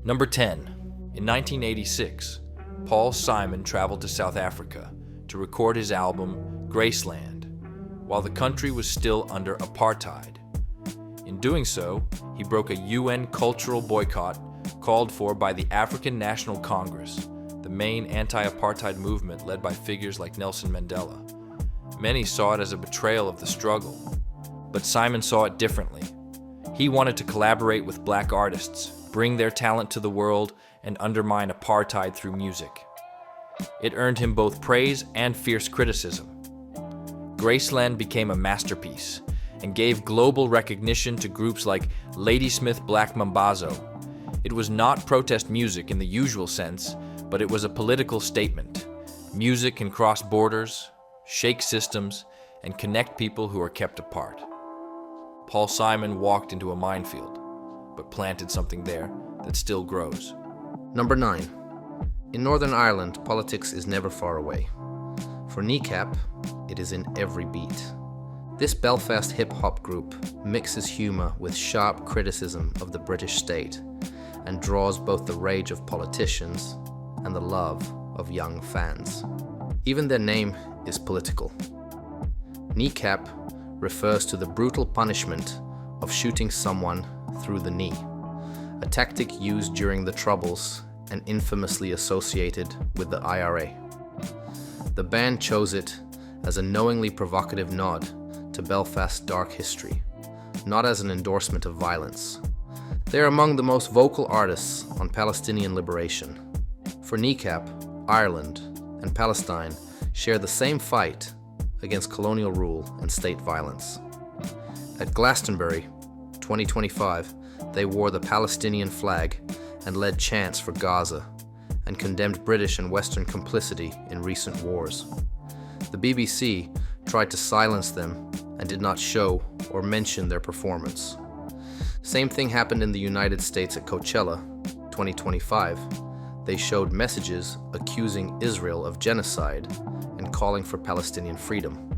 Number 10. In 1986, Paul Simon traveled to South Africa to record his album Graceland, while the country was still under apartheid. In doing so, he broke a UN cultural boycott called for by the African National Congress, the main anti-apartheid movement led by figures like Nelson Mandela. Many saw it as a betrayal of the struggle, but Simon saw it differently. He wanted to collaborate with black artists, bring their talent to the world, and undermine apartheid through music. It earned him both praise and fierce criticism. Graceland became a masterpiece and gave global recognition to groups like Ladysmith Black Mambazo. It was not protest music in the usual sense, but it was a political statement. Music can cross borders, shake systems, and connect people who are kept apart. Paul Simon walked into a minefield, but planted something there that still grows. Number 9. In Northern Ireland, politics is never far away. For Kneecap, it is in every beat. This Belfast hip-hop group mixes humour with sharp criticism of the British state and draws both the rage of politicians and the love of young fans. Even their name is political. Kneecap refers to the brutal punishment of shooting someone through the knee, a tactic used during the Troubles and infamously associated with the IRA. The band chose it as a knowingly provocative nod to Belfast's dark history, not as an endorsement of violence. They are among the most vocal artists on Palestinian liberation. For Kneecap, Ireland and Palestine share the same fight against colonial rule and state violence. At Glastonbury 2025, they wore the Palestinian flag and led chants for Gaza and condemned British and Western complicity in recent wars. The BBC tried to silence them and did not show or mention their performance. Same thing happened in the United States at Coachella 2025. They showed messages accusing Israel of genocide and calling for Palestinian freedom.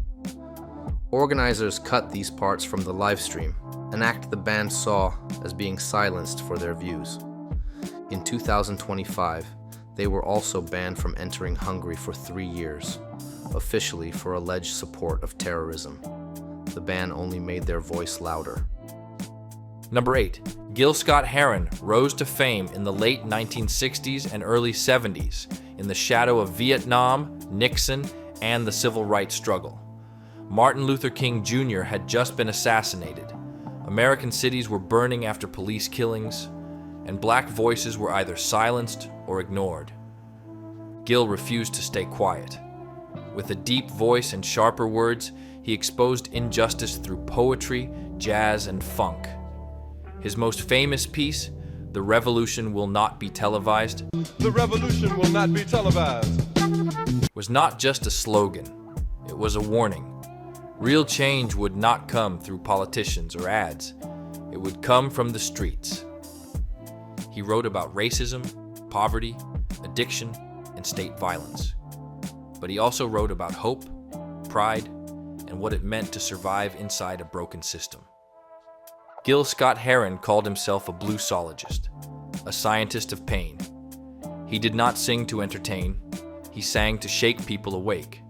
Organizers cut these parts from the live stream, an act the band saw as being silenced for their views. In 2025, they were also banned from entering Hungary for 3 years, officially for alleged support of terrorism. The ban only made their voice louder. Number 8. Gil Scott-Heron rose to fame in the late 1960s and early 70s in the shadow of Vietnam, Nixon, and the civil rights struggle. Martin Luther King Jr. had just been assassinated. American cities were burning after police killings, and black voices were either silenced or ignored. Gil refused to stay quiet. With a deep voice and sharper words, he exposed injustice through poetry, jazz, and funk. His most famous piece, "The Revolution Will Not Be Televised," The revolution will not be televised. was not just a slogan, it was a warning. Real change would not come through politicians or ads. It would come from the streets. He wrote about racism, poverty, addiction, and state violence. But he also wrote about hope, pride, and what it meant to survive inside a broken system. Gil Scott-Heron called himself a bluesologist, a scientist of pain. He did not sing to entertain, he sang to shake people awake.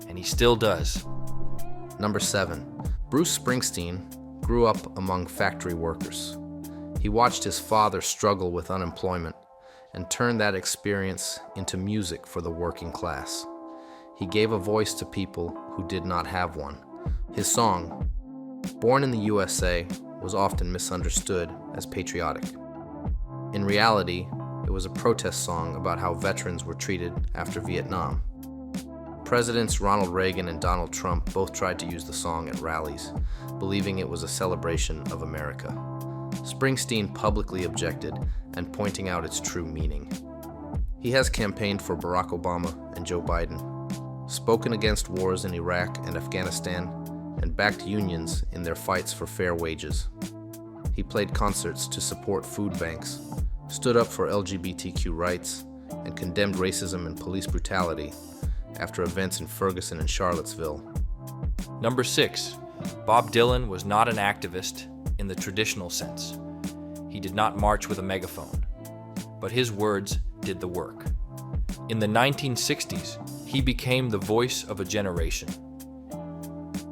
And he still does. Number 7. Bruce Springsteen grew up among factory workers. He watched his father struggle with unemployment and turned that experience into music for the working class. He gave a voice to people who did not have one. His song, Born in the USA, was often misunderstood as patriotic. In reality, it was a protest song about how veterans were treated after Vietnam. Presidents Ronald Reagan and Donald Trump both tried to use the song at rallies, believing it was a celebration of America. Springsteen publicly objected and pointing out its true meaning. He has campaigned for Barack Obama and Joe Biden, spoken against wars in Iraq and Afghanistan, and backed unions in their fights for fair wages. He played concerts to support food banks, stood up for LGBTQ rights, and condemned racism and police brutality after events in Ferguson and Charlottesville. Number 6. Bob Dylan was not an activist in the traditional sense. He did not march with a megaphone. but his words did the work. In the 1960s, he became the voice of a generation.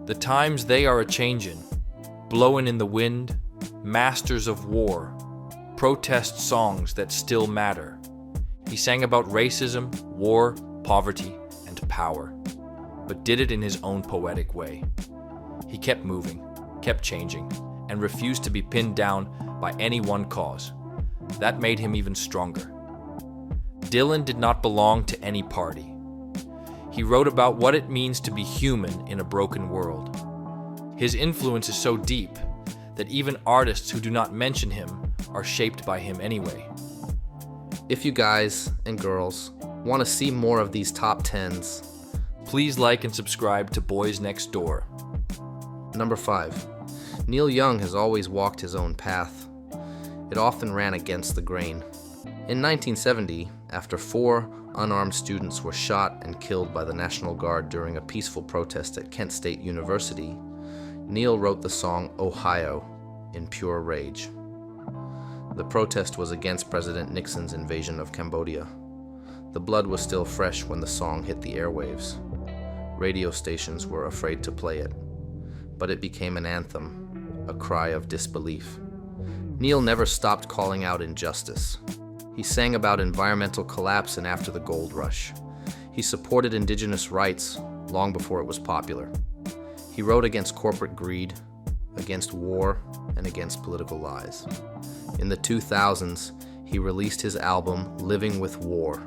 The times they are a-changin', blowin' in the wind, masters of war, protest songs that still matter. He sang about racism, war, poverty, and power, but did it in his own poetic way. He kept moving, kept changing, and refused to be pinned down by any one cause. That made him even stronger. Dylan did not belong to any party. He wrote about what it means to be human in a broken world. His influence is so deep that even artists who do not mention him are shaped by him anyway. If you guys and girls want to see more of these top 10s, please like and subscribe to Boys Next Door. Number 5. Neil Young has always walked his own path. It often ran against the grain. In 1970, after 4 unarmed students were shot and killed by the National Guard during a peaceful protest at Kent State University, Neil wrote the song Ohio in pure rage. The protest was against President Nixon's invasion of Cambodia. The blood was still fresh when the song hit the airwaves. Radio stations were afraid to play it, but it became an anthem, a cry of disbelief. Neil never stopped calling out injustice. He sang about environmental collapse and after the gold rush. He supported indigenous rights long before it was popular. He wrote against corporate greed, against war, and against political lies. In the 2000s, he released his album Living with War,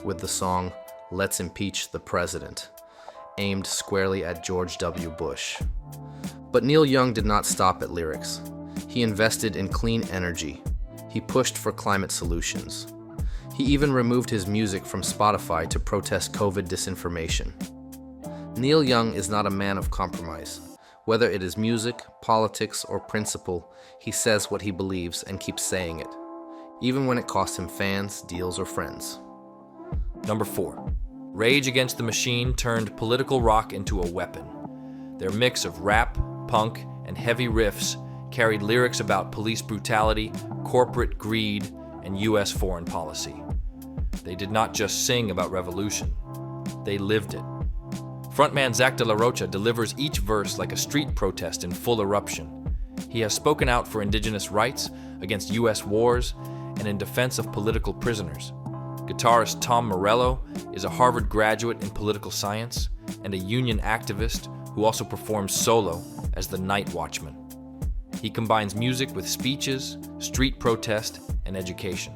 with the song Let's Impeach the President, aimed squarely at George W. Bush. But Neil Young did not stop at lyrics. He invested in clean energy. He pushed for climate solutions. He even removed his music from Spotify to protest COVID disinformation. Neil Young is not a man of compromise. Whether it is music, politics, or principle, he says what he believes and keeps saying it, even when it costs him fans, deals, or friends. Number 4. Rage Against the Machine turned political rock into a weapon. Their mix of rap, punk, and heavy riffs carried lyrics about police brutality, corporate greed, and U.S. foreign policy. They did not just sing about revolution, they lived it. Frontman Zach De La Rocha delivers each verse like a street protest in full eruption. He has spoken out for indigenous rights, against U.S. wars, and in defense of political prisoners. Guitarist Tom Morello is a Harvard graduate in political science and a union activist who also performs solo as the Night Watchman. He combines music with speeches, street protest, and education.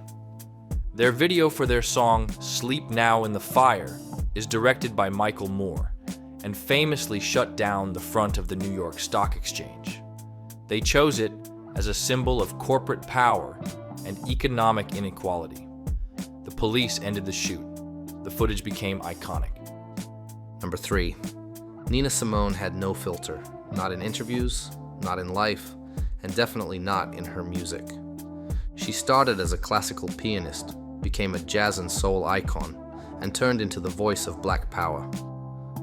Their video for their song Sleep Now in the Fire is directed by Michael Moore and famously shut down the front of the New York Stock Exchange. They chose it as a symbol of corporate power and economic inequality. The police ended the shoot. The footage became iconic. Number 3. Nina Simone had no filter, not in interviews, not in life, and definitely not in her music. She started as a classical pianist, became a jazz and soul icon, and turned into the voice of Black Power.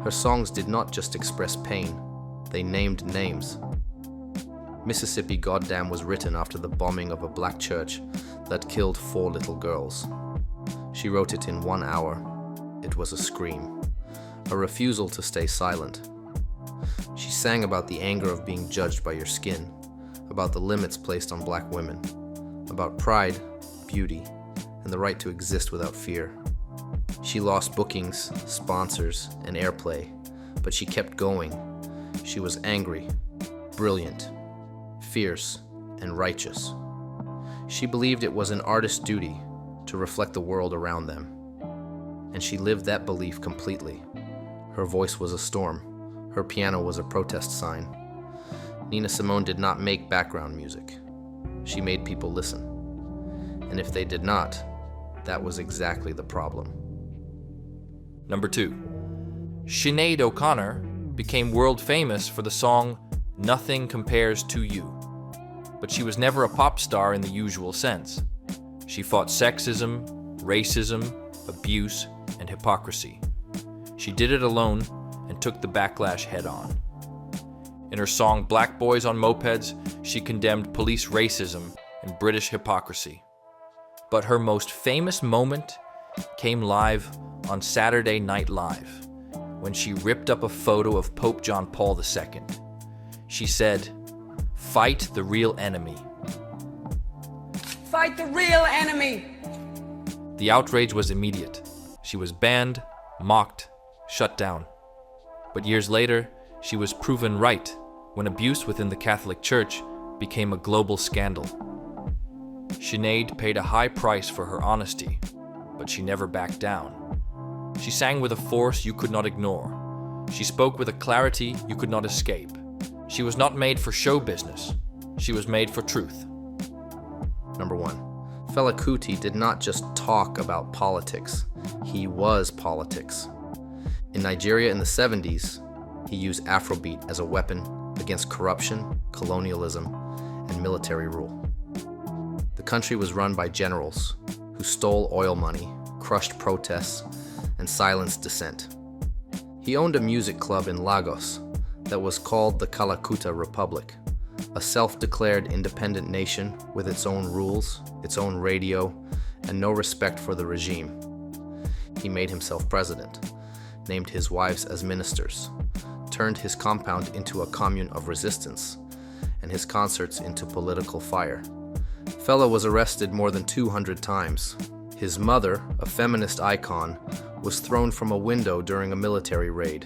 Her songs did not just express pain, they named names. Mississippi Goddamn was written after the bombing of a black church that killed 4 little girls. She wrote it in 1 hour. It was a scream, a refusal to stay silent. She sang about the anger of being judged by your skin, about the limits placed on black women, about pride, beauty, and the right to exist without fear. She lost bookings, sponsors, and airplay, but she kept going. She was angry, brilliant, fierce, and righteous. She believed it was an artist's duty to reflect the world around them, and she lived that belief completely. Her voice was a storm. Her piano was a protest sign. Nina Simone did not make background music. She made people listen. And if they did not, that was exactly the problem. Number 2. Sinéad O'Connor became world famous for the song Nothing Compares to You, but she was never a pop star in the usual sense. She fought sexism, racism, abuse, and hypocrisy. She did it alone and took the backlash head on. In her song Black Boys on Mopeds, she condemned police racism and British hypocrisy. But her most famous moment came live on Saturday Night Live, when she ripped up a photo of Pope John Paul II. She said, "Fight the real enemy." Fight the real enemy. The outrage was immediate. She was banned, mocked, shut down. But years later, she was proven right when abuse within the Catholic Church became a global scandal. Sinéad paid a high price for her honesty, but she never backed down. She sang with a force you could not ignore. She spoke with a clarity you could not escape. She was not made for show business. She was made for truth. Number 1. Fela Kuti did not just talk about politics, he was politics. In Nigeria in the 70s, he used Afrobeat as a weapon against corruption, colonialism, and military rule. The country was run by generals who stole oil money, crushed protests, and silenced dissent. He owned a music club in Lagos that was called the Kalakuta Republic, a self-declared independent nation with its own rules, its own radio, and no respect for the regime. He made himself president, named his wives as ministers, turned his compound into a commune of resistance, and his concerts into political fire. Fela was arrested more than 200 times. His mother, a feminist icon, was thrown from a window during a military raid.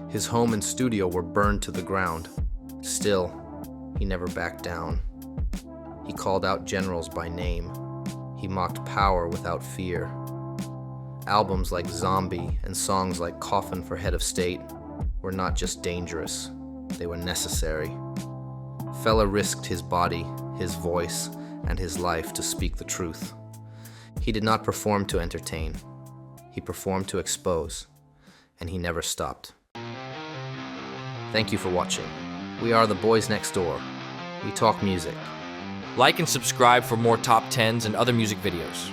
His home and studio were burned to the ground. Still, he never backed down. He called out generals by name. He mocked power without fear. Albums like Zombie and songs like Coffin for Head of State were not just dangerous, they were necessary. Fela risked his body, his voice, and his life to speak the truth. He did not perform to entertain. He performed to expose, and he never stopped. Thank you for watching. We are the Boys Next Door. We talk music. Like and subscribe for more top 10s and other music videos.